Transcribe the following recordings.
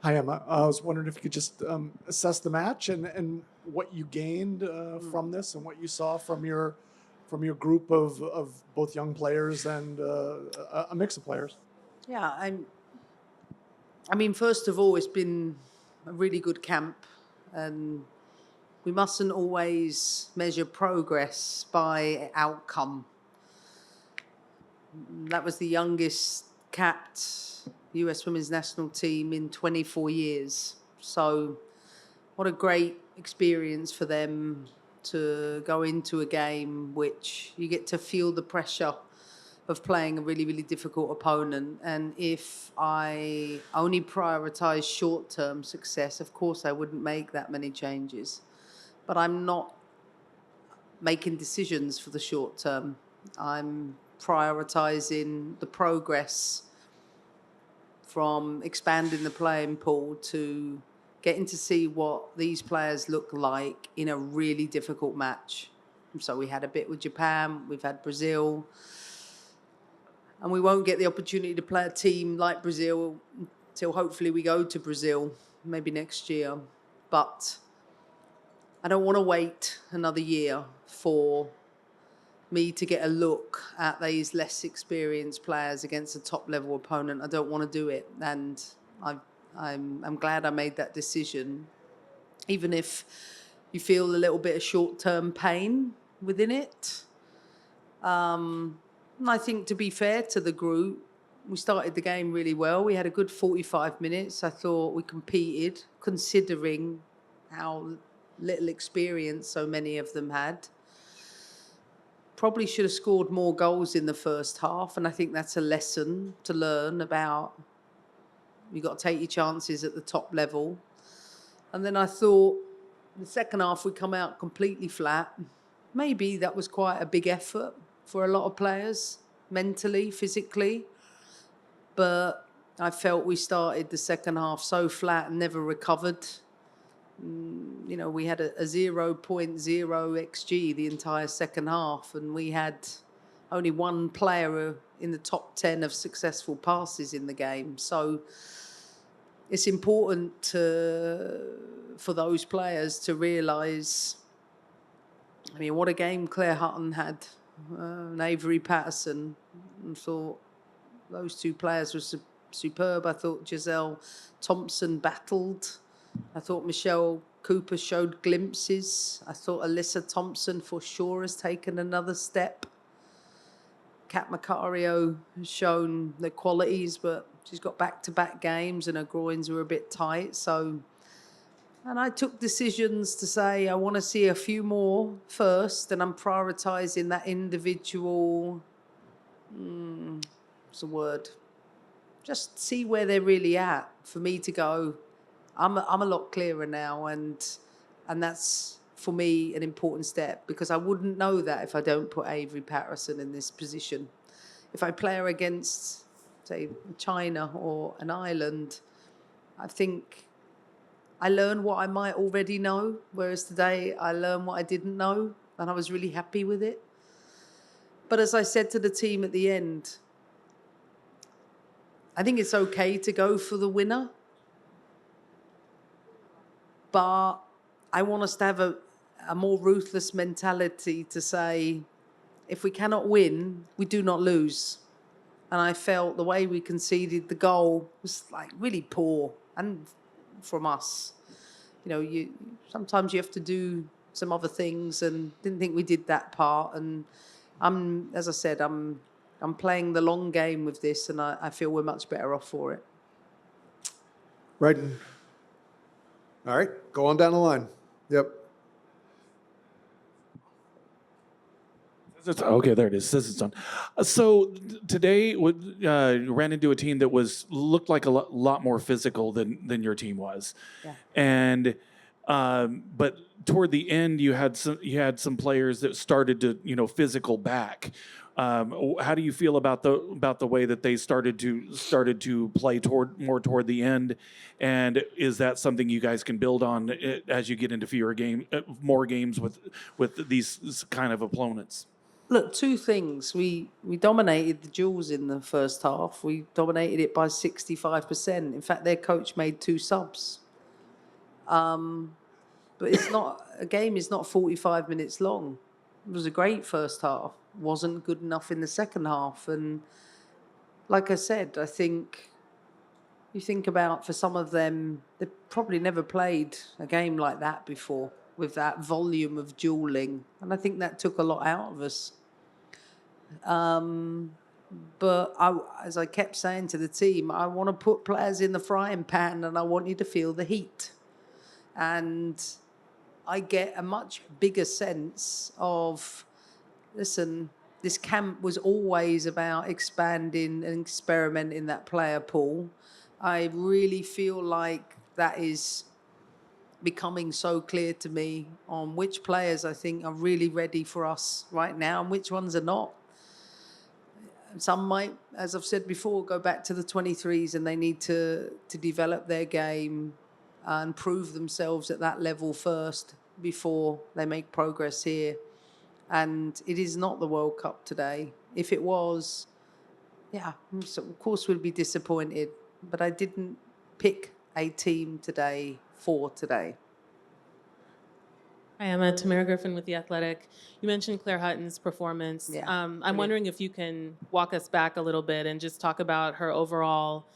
Hi, Emma. I was wondering if you could just assess the match and what you gained from this and what you saw from your group of both young players and a mix of players. Yeah, I mean, first of all, it's been a really good camp, and we mustn't always measure progress by outcome. That was the youngest capped US women's national team in 24 years. So, what a great experience for them to go into a game which you get to feel the pressure of playing a really, really difficult opponent. And if I only prioritize short-term success, of course I wouldn't make that many changes. But I'm not making decisions for the short term. I'm prioritizing the progress from expanding the playing pool to getting to see what these players look like in a really difficult match. So we had a bit with Japan, we've had Brazil, and we won't get the opportunity to play a team like Brazil until hopefully we go to Brazil, maybe next year. But I don't want to wait another year for me to get a look at these less experienced players against a top level opponent. I don't want to do it. And I'm glad I made that decision, even if you feel a little bit of short-term pain within it. And I think, to be fair to the group, we started the game really well. We had a good 45 minutes. I thought we competed, considering how little experience so many of them had. Probably should have scored more goals in the first half, and I think that's a lesson to learn about. You've got to take your chances at the top level. And then I thought the second half we come out completely flat. Maybe that was quite a big effort for a lot of players, mentally, physically. But I felt we started the second half so flat and never recovered. You know, we had a 0.0 XG the entire second half, and we had only one player in the top 10 of successful passes in the game. So it's important for those players to realise, I mean, what a game Claire Hutton had, and Avery Patterson. I thought those two players were superb. I thought Giselle Thompson battled. I thought Michelle Cooper showed glimpses. I thought Alyssa Thompson for sure has taken another step. Kat Macario has shown the qualities, but she's got back-to-back games and her groins were a bit tight. So, and I took decisions to say I want to see a few more first, and I'm prioritising that individual, what's the word? Just see where they're really at for me to go, I'm a lot clearer now, and that's, for me, an important step, because I wouldn't know that if I don't put Avery Patterson in this position. If I play her against, say, China or an Ireland, I think I learned what I might already know, whereas today I learned what I didn't know, and I was really happy with it. But as I said to the team at the end, I think it's okay to go for the winner, but I want us to have a more ruthless mentality to say, if we cannot win, we do not lose. And I felt the way we conceded the goal was like really poor, and from us. You know, sometimes you have to do some other things, and didn't think we did that part. And as I said, I'm playing the long game with this, and I feel we're much better off for it. Right. All right, go on down the line. Yep. Okay, there it is. Says it's on. So today, you ran into a team that looked like a lot more physical than your team was, Yeah. And but toward the end, you had some players that started to physical back. How do you feel about the way that they started to play toward the end, and is that something you guys can build on as you get into more games with these kind of opponents? Look, two things. We dominated the duels in the first half. We dominated it by 65%. In fact, their coach made 2 subs. But it's not a game is not 45 minutes long. It was a great first half. Wasn't good enough in the second half. And like I said, I think you think about for some of them, they probably never played a game like that before with that volume of dueling. And I think that took a lot out of us. But as I kept saying to the team, I want to put players in the frying pan and I want you to feel the heat. And I get a much bigger sense of, listen, this camp was always about expanding and experimenting that player pool. I really feel like that is becoming so clear to me on which players I think are really ready for us right now and which ones are not. Some might, as I've said before, go back to the 23s and they need to develop their game and prove themselves at that level first before they make progress here. And it is not the World Cup today. If it was, yeah, so of course we'd be disappointed. But I didn't pick a team today for today. Hi, Emma. Tamara Griffin with The Athletic. You mentioned Claire Hutton's performance. Yeah, I'm wondering if you can walk us back a little bit and just talk about her overall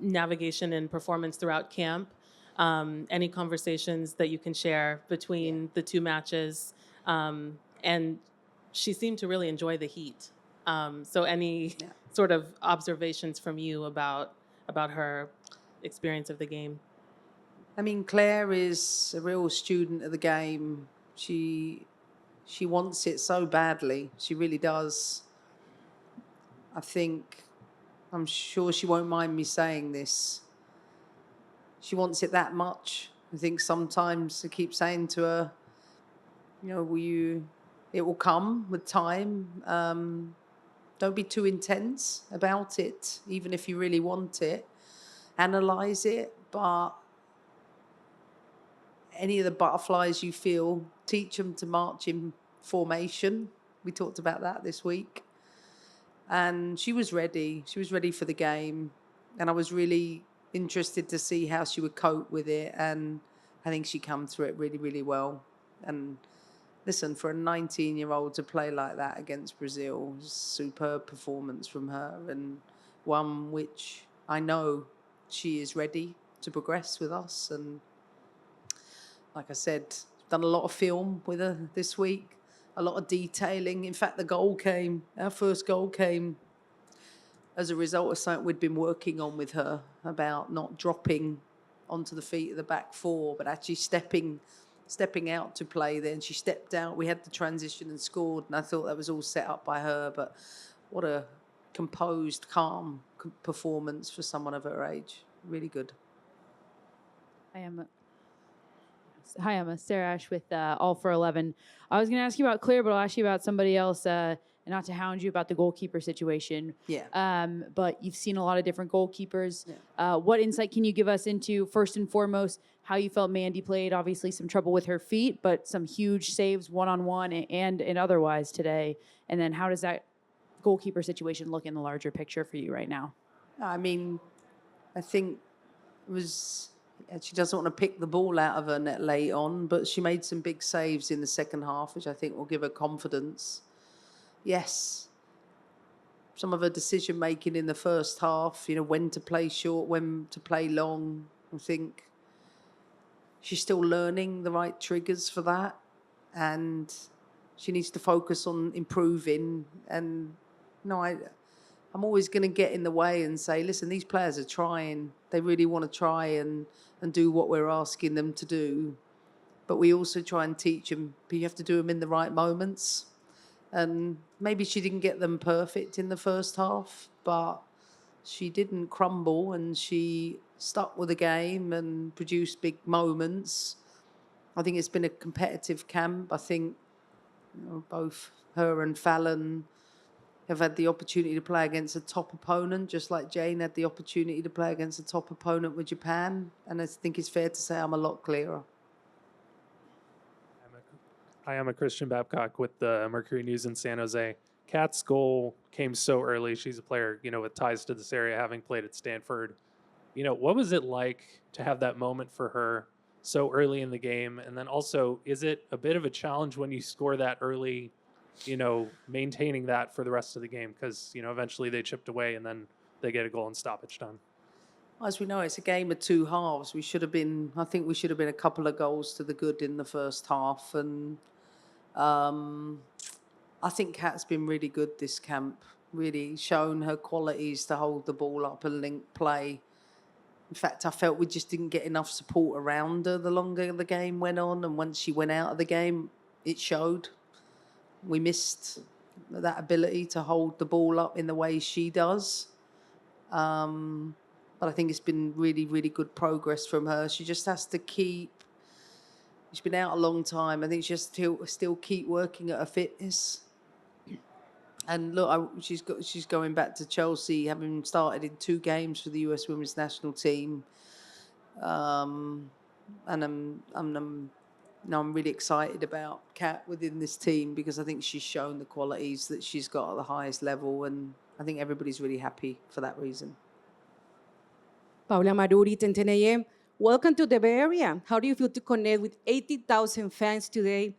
navigation and performance throughout camp. Any conversations that you can share between the 2 matches. And she seemed to really enjoy the heat. So any sort of observations from you about her experience of the game? I mean, Claire is a real student of the game. She wants it so badly. She really does. I'm sure she won't mind me saying this. She wants it that much. I think sometimes I keep saying to her, it will come with time. Don't be too intense about it, even if you really want it. Analyze it, but any of the butterflies you feel, teach them to march in formation. We talked about that this week. And she was ready. She was ready for the game. And I was really interested to see how she would cope with it. And I think she came through it really, really well. And listen, for a 19-year-old to play like that against Brazil, was a superb performance from her. And one which I know she is ready to progress with us. And like I said, done a lot of film with her this week, a lot of detailing. In fact, our first goal came as a result of something we'd been working on with her about not dropping onto the feet of the back 4, but actually stepping out to play there. And she stepped out. We had the transition and scored. And I thought that was all set up by her. But what a composed, calm performance for someone of her age. Really good. Hi, I'm Sarah Ash with All for 11. I was going to ask you about Claire, but I'll ask you about somebody else, and not to hound you about the goalkeeper situation. Yeah. But you've seen a lot of different goalkeepers. Yeah. What insight can you give us into, first and foremost, how you felt Mandy played? Obviously, some trouble with her feet, but some huge saves one-on-one and otherwise today. And then how does that goalkeeper situation look in the larger picture for you right now? I mean, I think it was... She doesn't want to pick the ball out of her net late on, but she made some big saves in the second half, which I think will give her confidence. Yes, some of her decision-making in the first half, when to play short, when to play long, I think she's still learning the right triggers for that, and she needs to focus on improving. And I'm always going to get in the way and say, listen, these players are trying. They really want to try and do what we're asking them to do. But we also try and teach them, but you have to do them in the right moments. And maybe she didn't get them perfect in the first half, but she didn't crumble and she stuck with the game and produced big moments. I think it's been a competitive camp. I think both her and Fallon have had the opportunity to play against a top opponent, just like Jane had the opportunity to play against a top opponent with Japan. And I think it's fair to say I'm a lot clearer. Hi, I'm a Christian Babcock with the Mercury News in San Jose. Kat's goal came so early. She's a player, with ties to this area, having played at Stanford. What was it like to have that moment for her so early in the game? And then also, is it a bit of a challenge when you score that early, maintaining that for the rest of the game? Because, eventually they chipped away and then they get a goal in stoppage time. As we know, it's a game of two halves. I think we should have been a couple of goals to the good in the first half. And I think Kat's been really good this camp, really shown her qualities to hold the ball up and link play. In fact, I felt we just didn't get enough support around her the longer the game went on. And once she went out of the game, it showed. We missed that ability to hold the ball up in the way she does. But I think it's been really, really good progress from her. She just has to keep. She's been out a long time. I think she has to still keep working at her fitness. And look, she's going back to Chelsea, having started in 2 games for the US Women's National Team. And I'm really excited about Kat within this team because I think she's shown the qualities that she's got at the highest level, and I think everybody's really happy for that reason. Paula Maruri, 1010 AM. Welcome to the Bay Area. How do you feel to connect with 80,000 fans today?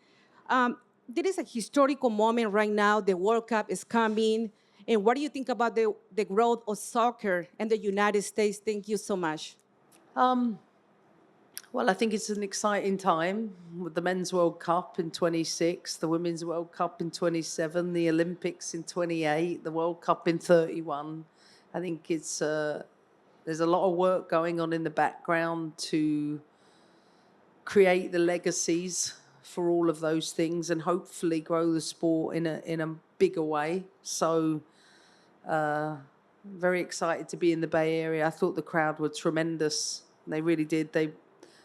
There is a historical moment right now. The World Cup is coming. And what do you think about the growth of soccer in the United States? Thank you so much. Well, I think it's an exciting time with the Men's World Cup in 26, the Women's World Cup in 27, the Olympics in 28, the World Cup in 31. I think there's a lot of work going on in the background to create the legacies for all of those things and hopefully grow the sport in a bigger way. So very excited to be in the Bay Area. I thought the crowd were tremendous. They really did. They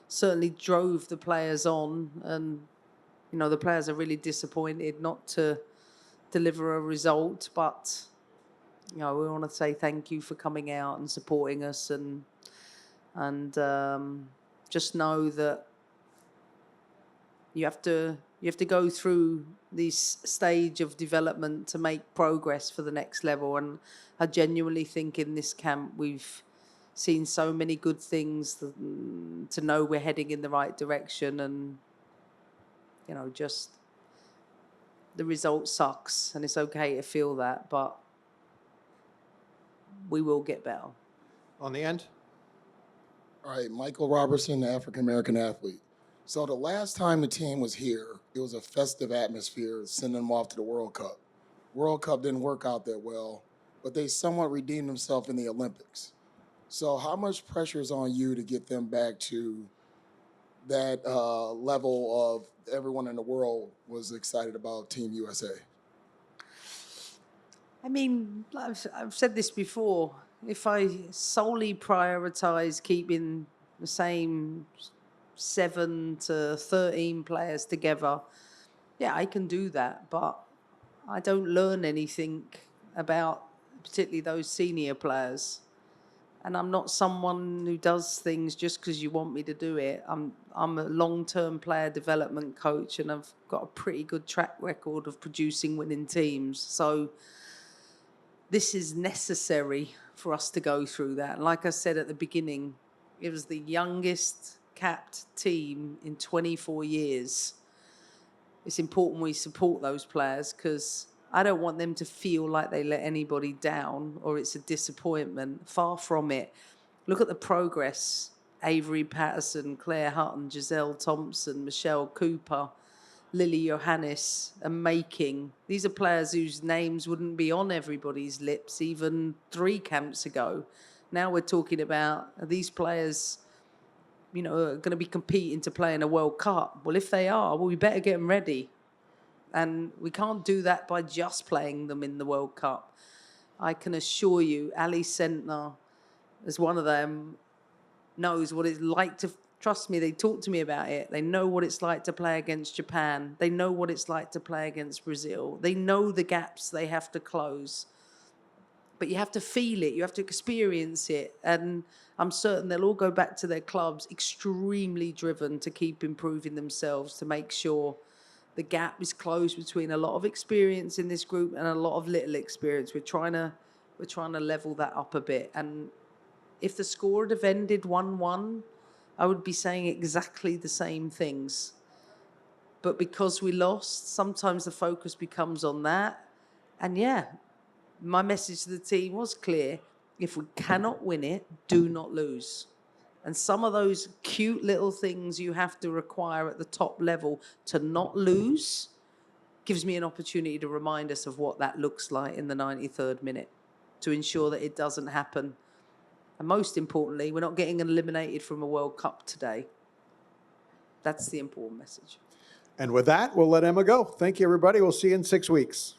certainly drove the players on, and the players are really disappointed not to deliver a result, but we want to say thank you for coming out and supporting us, and just know that you have to go through this stage of development to make progress for the next level. And I genuinely think in this camp we've seen so many good things to know we're heading in the right direction, and just the result sucks and it's okay to feel that, but we will get better. On the end. All right, Michael Robertson, the African-American athlete. So the last time the team was here, it was a festive atmosphere, sending them off to the World Cup. World Cup didn't work out that well, but they somewhat redeemed themselves in the Olympics. So how much pressure is on you to get them back to that level of everyone in the world was excited about Team USA? I mean, I've said this before. If I solely prioritize keeping the same 7 to 13 players together, yeah, I can do that. But I don't learn anything about particularly those senior players. And I'm not someone who does things just because you want me to do it. I'm a long-term player development coach, and I've got a pretty good track record of producing winning teams. So this is necessary for us to go through that. And like I said at the beginning, it was the youngest capped team in 24 years. It's important we support those players because I don't want them to feel like they let anybody down or it's a disappointment. Far from it. Look at the progress. Avery Patterson, Claire Hutton, Giselle Thompson, Michelle Cooper, Lily Johannes are making. These are players whose names wouldn't be on everybody's lips even 3 camps ago. Now we're talking about these players, are going to be competing to play in a World Cup. Well, if they are, we better get them ready. And we can't do that by just playing them in the World Cup. I can assure you, Ali Sentner, as one of them, knows what it's like to, trust me, they talk to me about it. They know what it's like to play against Japan. They know what it's like to play against Brazil. They know the gaps they have to close. But you have to feel it. You have to experience it. And I'm certain they'll all go back to their clubs extremely driven to keep improving themselves, to make sure the gap is closed between a lot of experience in this group and a lot of little experience. We're trying to level that up a bit. And if the score had have ended 1-1, I would be saying exactly the same things. But because we lost, sometimes the focus becomes on that. And yeah, my message to the team was clear. If we cannot win it, do not lose. And some of those cute little things you have to require at the top level to not lose gives me an opportunity to remind us of what that looks like in the 93rd minute to ensure that it doesn't happen. And most importantly, we're not getting eliminated from a World Cup today. That's the important message. And with that, we'll let Emma go. Thank you, everybody. We'll see you in 6 weeks.